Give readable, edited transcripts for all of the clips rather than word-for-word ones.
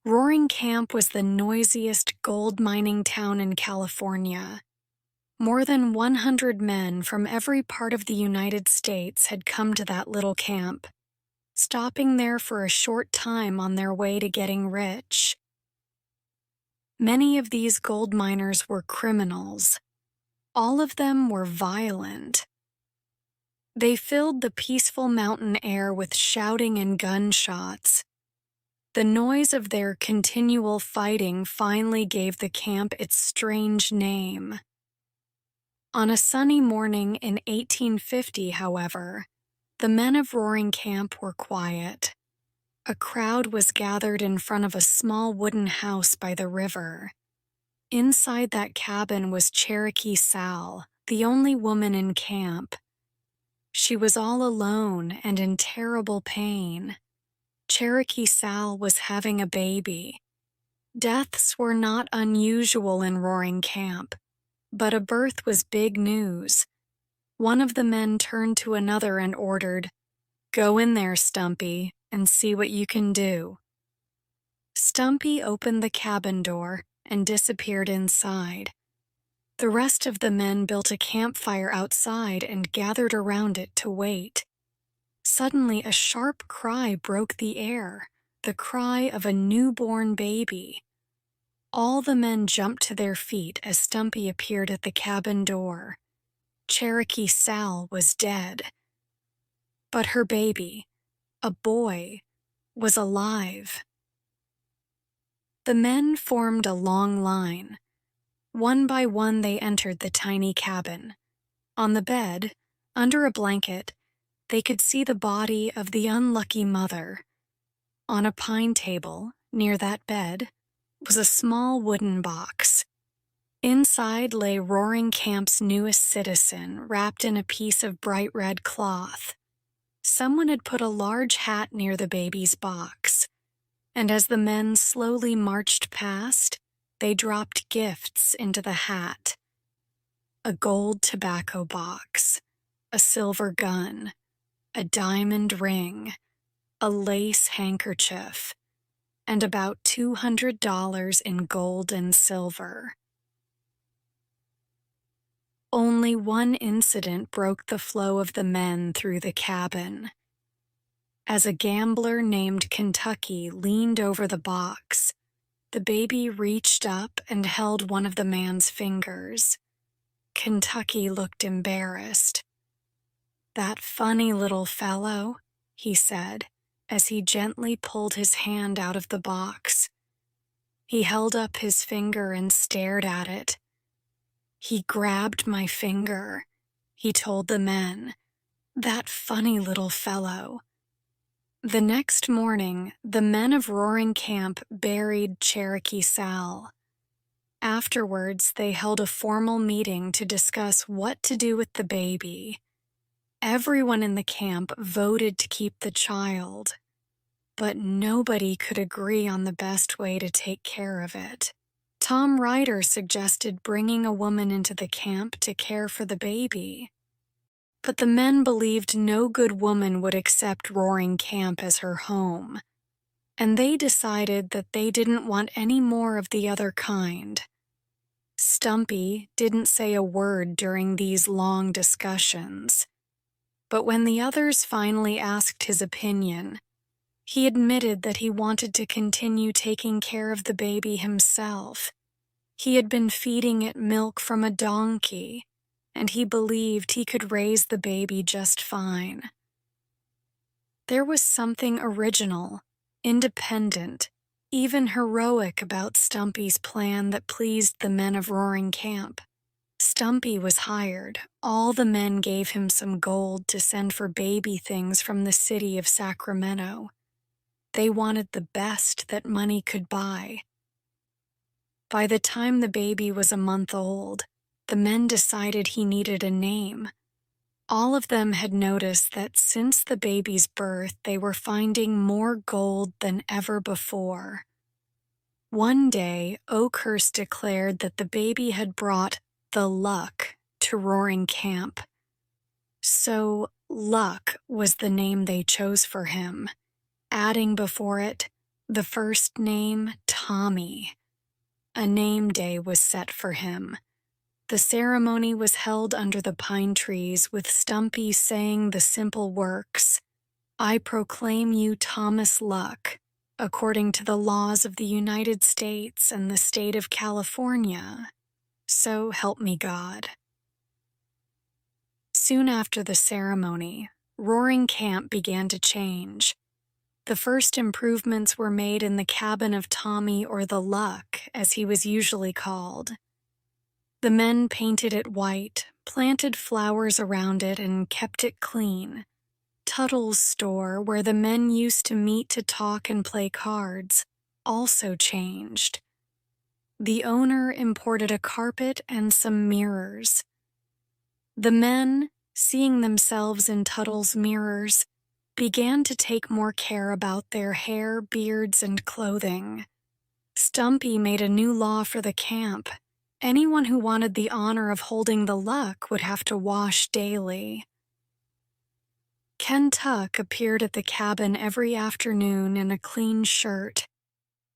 Roaring Camp was the noisiest gold mining town in California. More than 100 men from every part of the United States had come to that little camp, stopping there for a short time on their way to getting rich. Many of these gold miners were criminals. All of them were violent. They filled the peaceful mountain air with shouting and gunshots. The noise of their continual fighting finally gave the camp its strange name. On a sunny morning in 1850, however, the men of Roaring Camp were quiet. A crowd was gathered in front of a small wooden house by the river. Inside that cabin was Cherokee Sal, the only woman in camp. She was all alone and in terrible pain. Cherokee Sal was having a baby. Deaths were not unusual in Roaring Camp, but a birth was big news. One of the men turned to another and ordered, "Go in there, Stumpy, and see what you can do." Stumpy opened the cabin door and disappeared inside. The rest of the men built a campfire outside and gathered around it to wait. Suddenly, a sharp cry broke the air, the cry of a newborn baby. All the men jumped to their feet as Stumpy appeared at the cabin door. Cherokee Sal was dead. But her baby, a boy, was alive. The men formed a long line. One by one they entered the tiny cabin. On the bed, under a blanket, they could see the body of the unlucky mother. On a pine table, near that bed, was a small wooden box. Inside lay Roaring Camp's newest citizen, wrapped in a piece of bright red cloth. Someone had put a large hat near the baby's box, and as the men slowly marched past, they dropped gifts into the hat. A gold tobacco box, a silver gun, a diamond ring, a lace handkerchief, and about $200 in gold and silver. Only one incident broke the flow of the men through the cabin. As a gambler named Kentucky leaned over the box, the baby reached up and held one of the man's fingers. Kentucky looked embarrassed. "That funny little fellow," he said, as he gently pulled his hand out of the box. He held up his finger and stared at it. "He grabbed my finger," he told the men. "That funny little fellow." The next morning, the men of Roaring Camp buried Cherokee Sal. Afterwards, they held a formal meeting to discuss what to do with the baby. Everyone in the camp voted to keep the child, but nobody could agree on the best way to take care of it. Tom Ryder suggested bringing a woman into the camp to care for the baby. But the men believed no good woman would accept Roaring Camp as her home, and they decided that they didn't want any more of the other kind. Stumpy didn't say a word during these long discussions, but when the others finally asked his opinion, he admitted that he wanted to continue taking care of the baby himself. He had been feeding it milk from a donkey, and he believed he could raise the baby just fine. There was something original, independent, even heroic about Stumpy's plan that pleased the men of Roaring Camp. Stumpy was hired. All the men gave him some gold to send for baby things from the city of Sacramento. They wanted the best that money could buy. By the time the baby was a month old, the men decided he needed a name. All of them had noticed that since the baby's birth, they were finding more gold than ever before. One day, Oakhurst declared that the baby had brought the luck to Roaring Camp. So, Luck was the name they chose for him, adding before it, The first name, Tommy. A name day was set for him. The ceremony was held under the pine trees with Stumpy saying the simple works, "I proclaim you Thomas Luck, according to the laws of the United States and the state of California. So help me God." Soon after the ceremony, Roaring Camp began to change. The first improvements were made in the cabin of Tommy, or the Luck, as he was usually called. The men painted it white, planted flowers around it, and kept it clean. Tuttle's store, where the men used to meet to talk and play cards, also changed. The owner imported a carpet and some mirrors. The men, seeing themselves in Tuttle's mirrors, began to take more care about their hair, beards, and clothing. Stumpy made a new law for the camp. Anyone who wanted the honor of holding the Luck would have to wash daily. Ken Tuck appeared at the cabin every afternoon in a clean shirt,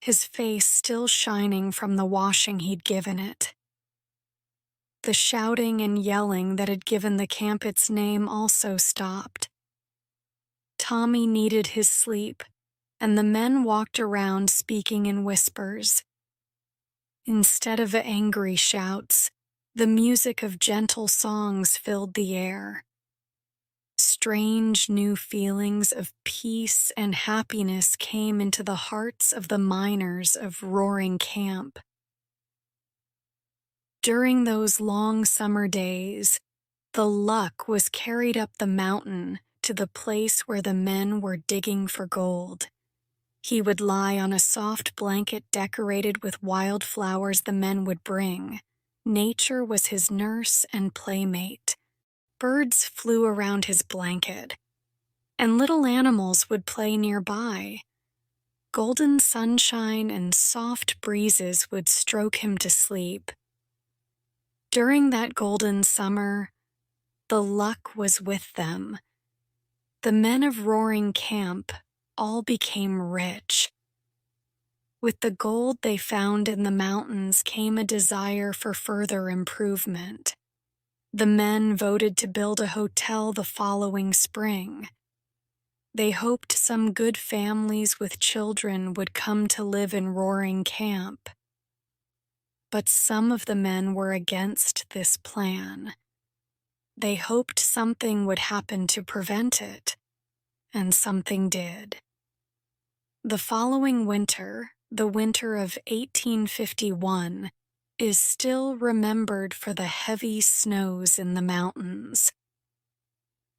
his face still shining from the washing he'd given it. The shouting and yelling that had given the camp its name also stopped. Tommy needed his sleep, and the men walked around speaking in whispers. Instead of angry shouts, the music of gentle songs filled the air. Strange new feelings of peace and happiness came into the hearts of the miners of Roaring Camp. During those long summer days, the Luck was carried up the mountain to the place where the men were digging for gold. He would lie on a soft blanket decorated with wild flowers the men would bring. Nature was his nurse and playmate. Birds flew around his blanket, and little animals would play nearby. Golden sunshine and soft breezes would stroke him to sleep. During that golden summer, the Luck was with them. The men of Roaring Camp all became rich. With the gold they found in the mountains came a desire for further improvement. The men voted to build a hotel the following spring. They hoped some good families with children would come to live in Roaring Camp. But some of the men were against this plan. They hoped something would happen to prevent it, and something did. The following winter, the winter of 1851, is still remembered for the heavy snows in the mountains.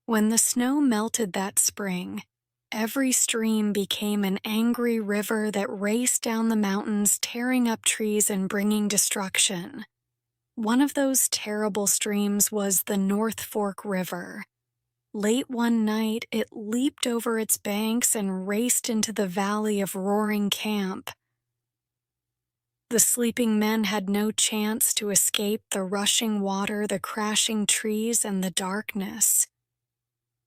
When the snow melted that spring, every stream became an angry river that raced down the mountains, tearing up trees and bringing destruction. One of those terrible streams was the North Fork River. Late one night, it leaped over its banks and raced into the valley of Roaring Camp. The sleeping men had no chance to escape the rushing water, the crashing trees, and the darkness.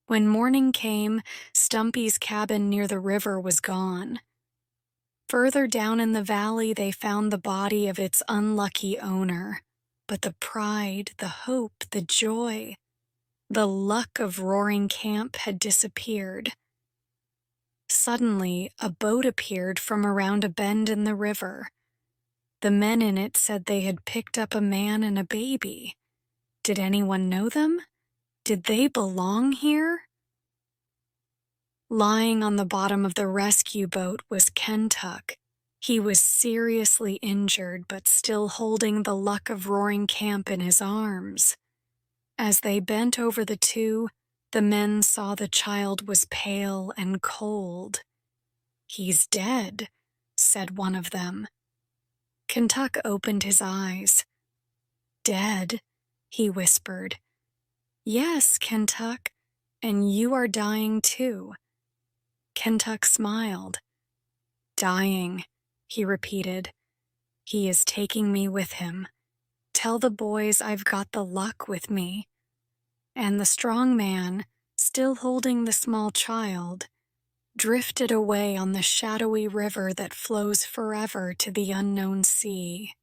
When morning came, Stumpy's cabin near the river was gone. Further down in the valley, they found the body of its unlucky owner. But the pride, the hope, the joy, the Luck of Roaring Camp had disappeared. Suddenly, a boat appeared from around a bend in the river. The men in it said they had picked up a man and a baby. Did anyone know them? Did they belong here? Lying on the bottom of the rescue boat was Ken Tuck. He was seriously injured, but still holding the Luck of Roaring Camp in his arms. As they bent over the two, the men saw the child was pale and cold. "He's dead," said one of them. Kentuck opened his eyes. "Dead?" he whispered. "Yes, Kentuck, and you are dying too." Kentuck smiled. "Dying," he repeated. "He is taking me with him. Tell the boys I've got the Luck with me." And the strong man, still holding the small child, drifted away on the shadowy river that flows forever to the unknown sea.